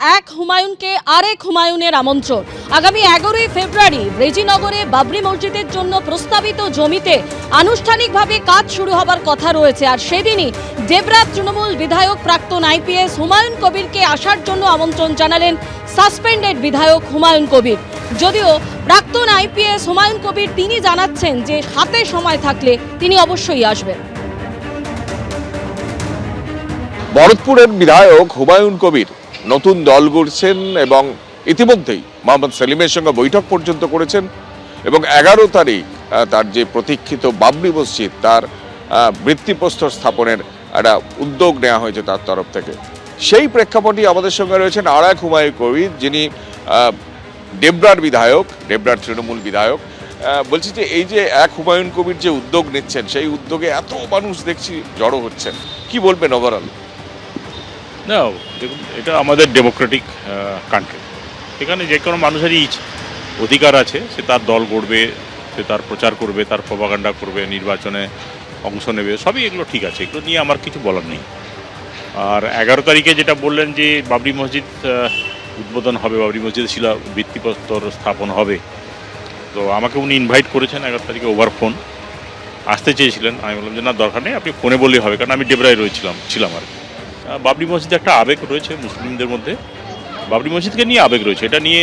এক হুমায়ুনকে আরেক হুমায়ুনের আমন্ত্রণ। আগামী 11ই ফেব্রুয়ারি রেজিনগরে বাবরি মসজিদের জন্য প্রস্তাবিত জমিতে আনুষ্ঠানিকভাবে কাজ শুরু হবার কথা রয়েছে। আর সেদিনই দেবরাত তৃণমূল বিধায়ক প্রাক্তন আইপিএস হুমায়ুন কবিরকে আসার জন্য আমন্ত্রণ জানালেন সাসপেন্ডেড বিধায়ক হুমায়ুন কবির। যদিও প্রাক্তন আইপিএস হুমায়ুন কবির তিনি জানাচ্ছেন যে হাতে সময় থাকলে তিনি অবশ্যই আসবেন। ভরতপুরের বিধায়ক হুমায়ুন কবির নতুন দল গড়ছেন এবং ইতিমধ্যেই মোহাম্মদ সেলিমের সঙ্গে বৈঠক পর্যন্ত করেছেন এবং 11 তারিখ তার যে প্রতীক্ষিত বাবরি মসজিদ তার ভিত্তিপ্রস্তর স্থাপনের একটা উদ্যোগ নেওয়া হয়েছে তার তরফ থেকে। সেই প্রেক্ষাপটে আমাদের সঙ্গে রয়েছেন আর এক হুমায়ুন কবির, যিনি ডেবরার বিধায়ক, ডেবরার তৃণমূল বিধায়ক। বলছি যে এই যে এক হুমায়ুন কবির যে উদ্যোগ নিচ্ছেন, সেই উদ্যোগে এত মানুষ দেখছি জড়ো হচ্ছেন, কি বলবেন ওভারঅল? না, দেখুন, এটা আমাদের ডেমোক্রেটিক কান্ট্রি। এখানে যে কোনো মানুষেরই অধিকার আছে, সে তার দল গড়বে, সে তার প্রচার করবে, তার প্রপাগান্ডা করবে, নির্বাচনে অংশ নেবে, সবই এগুলো ঠিক আছে, এগুলো নিয়ে আমার কিছু বলার নেই। আর 11 তারিখে যেটা বললেন যে বাবরি মসজিদ উদ্বোধন হবে, বাবরি মসজিদে শিলা ভিত্তিপ্রস্তর স্থাপন হবে, তো আমাকে উনি ইনভাইট করেছেন 11 তারিখে ওভার ফোন। আসতে চেয়েছিলেন, আমি বললাম যে না, দরকার নেই, আপনি ফোনে বললেই হবে, কারণ আমি ডেবরায় ছিলাম আর কি। বাবরি মসজিদে একটা আবেগ রয়েছে মুসলিমদের মধ্যে, বাবরি মসজিদকে নিয়ে আবেগ রয়েছে, এটা নিয়ে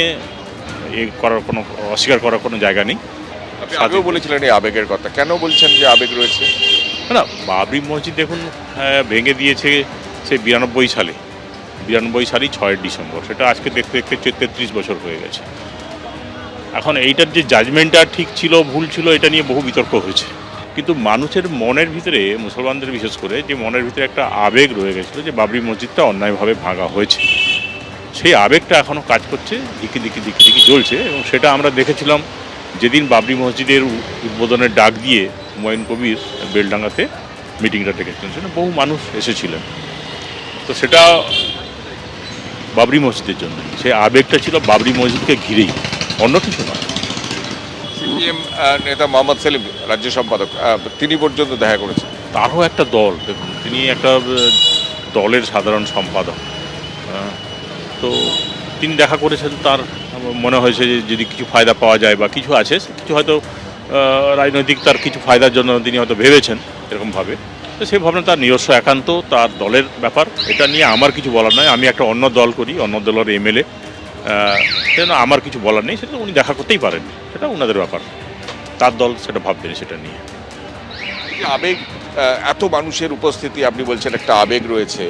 অস্বীকার করার কোনো জায়গা নেই। আপনি আগেও বলেছিলেন এই আবেগের কথা, কেন বলছেন যে আবেগ রয়েছে? না, বাবরি মসজিদ দেখুন ভেঙে দিয়েছে সে 92 সালে, 92 সালেই 6 ডিসেম্বর, সেটা আজকে দেখতে দেখতে 33 বছর হয়ে গেছে। এখন এইটার যে জাজমেন্টটা ঠিক ছিল ভুল ছিল, এটা নিয়ে বহু বিতর্ক হয়েছে, কিন্তু মানুষের মনের ভিতরে, মুসলমানদের বিশেষ করে, যে মনের ভিতরে একটা আবেগ রয়ে গেছিলো যে বাবরি মসজিদটা অন্যায়ভাবে ভাঙা হয়েছে, সেই আবেগটা এখনও কাজ করছে, দিকে দিকে জ্বলছে। এবং সেটা আমরা দেখেছিলাম যেদিন বাবরি মসজিদের উদ্বোধনের ডাক দিয়ে হুমায়ুন কবির বেলডাঙ্গাতে মিটিংটা ডেকেছিলেন, সেটা বহু মানুষ এসেছিলেন। তো সেটা বাবরি মসজিদের জন্য, সেই আবেগটা ছিল বাবরি মসজিদকে ঘিরেই, অন্য কিছু নয়। সিপিএম নেতা মোহাম্মদ সেলিম, রাজ্য সম্পাদক, তিনি পর্যন্ত দেখা করেছেন। তারও একটা দল, দেখুন, তিনি একটা দলের সাধারণ সম্পাদক, তো তিনি দেখা করেছেন। তার মনে হয়েছে যে যদি কিছু ফায়দা পাওয়া যায় বা কিছু আছে, কিছু হয়তো রাজনৈতিক তার কিছু ফায়দার জন্য তিনি হয়তো ভেবেছেন এরকমভাবে, তো সেই ভাবনা তার নিজস্ব, একান্ত তার দলের ব্যাপার, এটা নিয়ে আমার কিছু বলার নয়। আমি একটা অন্য দল করি, অন্য দলের এমএলএ, সেজন্য আমার কিছু বলার নেই, সেটা উনি দেখা করতেই পারেন, সেটা ওনাদের ব্যাপার, তার দল সেটা ভাববেন সেটা নিয়ে। আবেগ, এত মানুষের উপস্থিতি, আপনি বলছেন একটা আবেগ রয়েছে,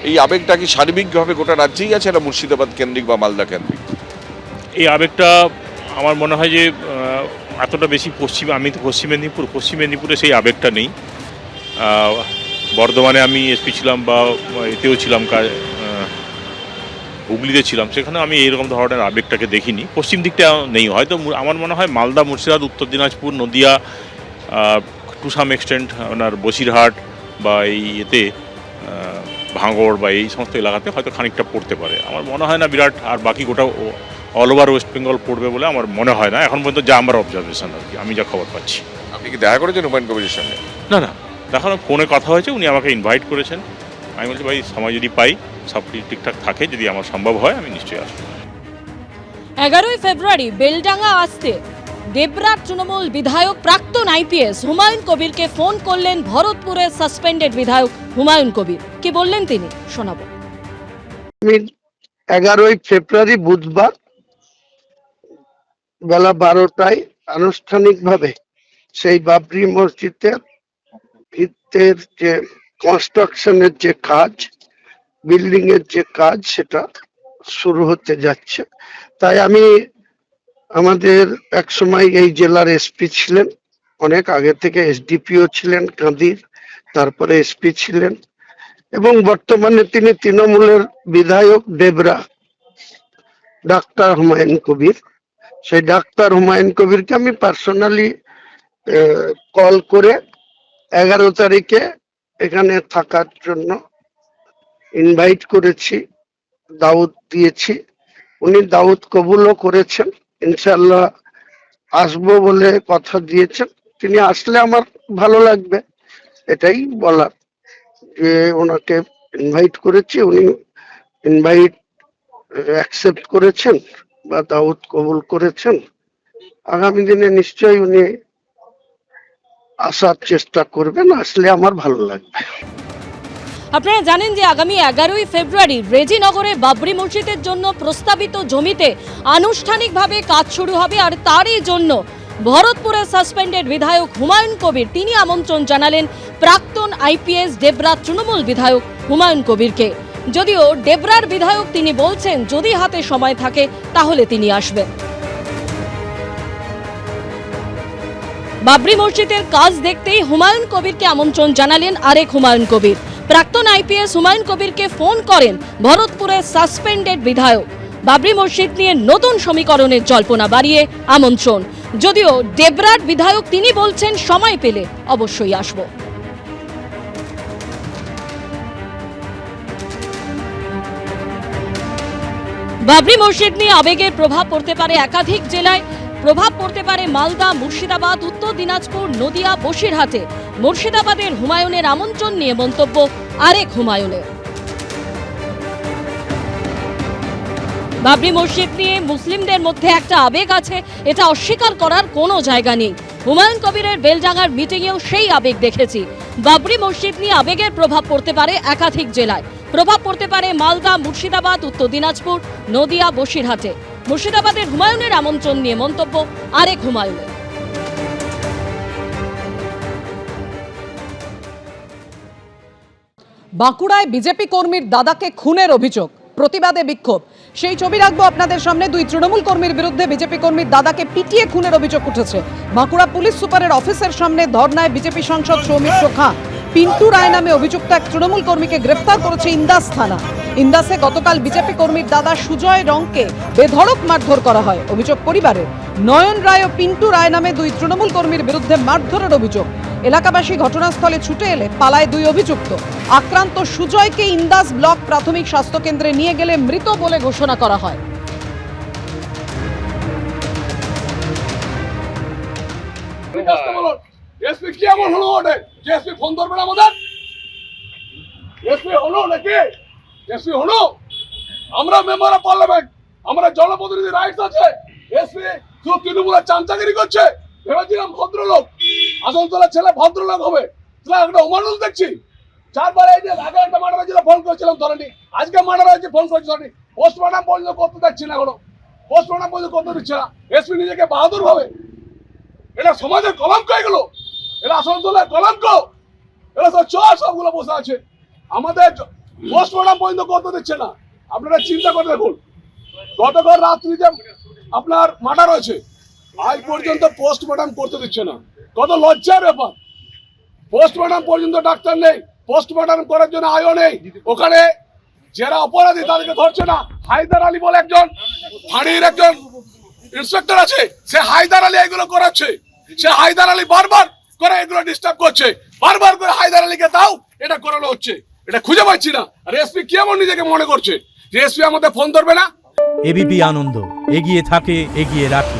এই আবেগটা কি সার্বিকভাবে গোটা রাজ্যেই আছে না মুর্শিদাবাদ কেন্দ্রিক বা মালদা কেন্দ্রিক? এই আবেগটা আমার মনে হয় যে এতটা বেশি আমি তো পশ্চিম মেদিনীপুরে সেই আবেগটা নেই। বর্ধমানে আমি এসপি ছিলাম বা এতেও ছিলাম, হুগলিতে ছিলাম, সেখানে আমি এইরকম ধরনের আবেগটাকে দেখিনি। পশ্চিম দিকটা নেই, হয়তো আমার মনে হয় Malda, Murshidabad, Uttar Dinajpur, Nadia, to some extent ওনার বসিরহাট বা এই এতে ভাঙড় বা এই সমস্ত এলাকাতে হয়তো খানিকটা পড়তে পারে। আমার মনে হয় না বিরাট, আর বাকি গোটা অল ওভার ওয়েস্ট বেঙ্গল পড়বে বলে আমার মনে হয় না এখন পর্যন্ত, যা আমার অবজারভেশন আর কি, আমি যা খবর পাচ্ছি। আপনি কি দেখা করেছেন হুমায়ুন কবিরের সঙ্গে? না, দেখো, ফোনে কথা হয়েছে, উনি আমাকে ইনভাইট করেছেন। আমি বলছি ভাই, সময় যদি পাই, সব কিছু ঠিকঠাক থাকে, যদি আমার সম্ভব হয়, আমি নিশ্চয়ই আসবো। 11ই ফেব্রুয়ারি বেলডাঙ্গা আসতে দেবরার তৃণমূল বিধায়ক প্রাক্তন আইপিএস হুমায়ুন কবিরকে ফোন করলেন ভরতপুরের সাসপেন্ডেড বিধায়ক হুমায়ুন কবির। কি বললেন তিনি, শোনাবো। 11ই ফেব্রুয়ারি বুধবার বেলা 12টায় আনুষ্ঠানিকভাবে সেই বাবরি মসজিদের ভিত্তির যে কনস্ট্রাকশনের যে কাজ, বিল্ডিং এর যে কাজ, সেটা শুরু হতে যাচ্ছে। তাই আমি, আমাদের এক সময় এই জেলার এসপি ছিলেন, অনেক আগে থেকে এসডিপিও ছিলেন কাঁদির, তারপরে এসপি ছিলেন, এবং বর্তমানে তিনি তৃণমূলের বিধায়ক ডেবরা, ডাক্তার হুমায়ুন কবির। সেই ডাক্তার হুমায়ুন কবিরকে আমি পার্সোনালি কল করে 11 তারিখে এখানে থাকার জন্য ইনভাইট করেছি, দাওয়াত দিয়েছি। উনি দাওয়াত কবুলও করেছেন, ইনশাআল্লাহ আসবো বলে কথা দিয়েছেন। তিনি আসলে আমার ভালো লাগবে, এটাই বলার, যে ওনাকে ইনভাইট করেছি, উনি ইনভাইট অ্যাকসেপ্ট করেছেন বা দাওয়াত কবুল করেছেন, আগামী দিনে নিশ্চয়ই উনি আসার চেষ্টা করবেন, আসলে আমার ভালো লাগবে। আপনারা জানেন যে আগামী 11ই ফেব্রুয়ারি রেজিনগরে বাবরি মসজিদের জন্য প্রস্তাবিত জমিতে আনুষ্ঠানিকভাবে কাজ শুরু হবে, আর তারই জন্য ভরতপুরের সাসপেন্ডেড বিধায়ক হুমায়ুন কবির তিনি আমন্ত্রণ জানালেন প্রাক্তন আইপিএস ডেবরা তৃণমূল বিধায়ক হুমায়ুন কবিরকে। যদিও ডেবরার বিধায়ক তিনি বলছেন যদি হাতে সময় থাকে তাহলে তিনি আসবেন। বাবরি মসজিদের কাজ দেখতেই হুমায়ুন কবিরকে আমন্ত্রণ জানালেন আরেক হুমায়ুন কবির। প্রাক্তন আইপিএস হুমায়ুন কবিরকে ফোন করেন ভরতপুরের সাসপেন্ডেড বিধায়ক। বাবরি মসজিদ নিয়ে নতুন সমীকরণের জল্পনা বাড়িয়ে আমন্ত্রণ। যদিও ডেবরার বিধায়ক তিনি বলছেন সময় পেলে অবশ্যই আসব। বাবরি মসজিদ নিয়ে আবেগের প্রভাব পড়তে পারে একাধিক জেলায়, প্রভাব পড়তে পারে মালদা, মুর্শিদাবাদ, উত্তর দিনাজপুর, নদিয়া, বসিরহাটে। মুর্শিদাবাদের হুমায়ুনের আমন্ত্রণ নিয়ে মন্তব্য আরেক হুমায়ুনের। বাবরি মসজিদ নিয়ে মুসলিমদের মধ্যে একটা আবেগ আছে, এটা অস্বীকার করার কোনো জায়গা নেই। হুমায়ুন কবিরের বেলডাঙ্গার মিটিংয়েও সেই আবেগ দেখেছি। বাবরি মসজিদ নিয়ে আবেগের প্রভাব পড়তে পারে একাধিক জেলায়, প্রভাব পড়তে পারে মালদা, মুর্শিদাবাদ, উত্তর দিনাজপুর, নদিয়া, বসিরহাটে। মুর্শিদাবাদের হুমায়ুনের আমন্ত্রণ নিয়ে মন্তব্য আরেক হুমায়ুনের। বাঁকুড়ায় বিজেপি কর্মীর দাদাকে খুনের অভিযোগ, প্রতিবাদে বিক্ষোভ। সেই ছবি রাখবো আপনাদের সামনে। দুই তৃণমূল কর্মীর বিরুদ্ধে বিজেপি কর্মীর দাদাকে পিটিয়ে খুনের অভিযোগ উঠেছে। বাঁকুড়া পুলিশ সুপারের অফিসের সামনে ধর্নায় বিজেপি সাংসদ সৌমিত্র খাঁ। পিন্টু রায় নামে অভিযুক্ত এক তৃণমূল কর্মীকে গ্রেফতার করেছে ইন্দাস থানা। ইন্দাসে গতকাল বিজেপি কর্মীর দাদা সুজয় রংকে বেধড়ক মারধর করা হয়। অভিযোগ পরিবারের। নয়ন রায় ও পিন্টু রায় নামে দুই তৃণমূল কর্মীর বিরুদ্ধে মারধরের অভিযোগ। এলাকাবাসী ঘটনাস্থলে ছুটে এলে পালায় দুই অভিযুক্ত। আক্রান্ত সুজয়কে ইন্দাস ব্লক প্রাথমিক স্বাস্থ্য কেন্দ্রে নিয়ে গেলে মৃত বলে ঘোষণা করা হয়। এসপি কি এমন হলো ওঠে যে এসপি ফোন ধরবে না আমাদের? এসপি হলো নাকি? এসপি হলো? আমরা মেম্বার অফ পার্লামেন্ট, আমরা জনপ্রতিনিধি রাইটস আছে। এসপি শুধু তৃণমূলের চামচাগিরি করছে। ভেবেছিলাম ভদ্রলোক, আসানসোলের ছেলে ভদ্রলোক হবে, একটা অমানুষ দেখছি। চারবার এই যে আগে একটা মার্ডার হয়েছিল, ফোন করেছিলাম ধরেনি, আজকে মার্ডার হয়েছে ফোন করেছি ধরেনি। পোস্টমর্টম পর্যন্ত করতে দেখছি না, এখনো পোস্টমর্টম পর্যন্ত করতে দিচ্ছে না। এসপি নিজেকে বাহাদুর ভাবে। এটা সমাজের কলঙ্ক এগুলো, এটা আসানসোলের কলঙ্ক। এরা সব চোর, সবগুলো বসে আছে, আমাদের পোস্টমর্টম পর্যন্ত করতে দিচ্ছে না। আপনারা চিন্তা করে দেখুন, গতকাল রাত্রি যে আপনার মার্ডার হয়েছে, আজ পর্যন্ত পোস্টমর্টম করতে দিচ্ছে না। কত লজ্জার ব্যাপার! পোস্টমর্টম পর্যন্ত ডাক্তার নেই, পোস্টমর্টম করার জন্য আয়ও নেই। ওখানে যারা অপরাধী তাদেরকে ধরছে না। হায়দার আলী বলে একজন ফাঁড়ির একজন ইন্সপেক্টর আছে, সে হায়দার আলী এগুলো করাচ্ছে। সে হায়দার আলী বারবার করে এগুলো ডিস্টার্ব করছে, বারবার করে হায়দার আলীকে দাও, এটা করানো হচ্ছে। এটা খুঁজে পাচ্ছি না। আর এসপি কেমন নিজেকে মনে করছে যে এসপি আমাদের ফোন ধরবে না? এবিপি আনন্দ, এগিয়ে থাকে, এগিয়ে রাখে।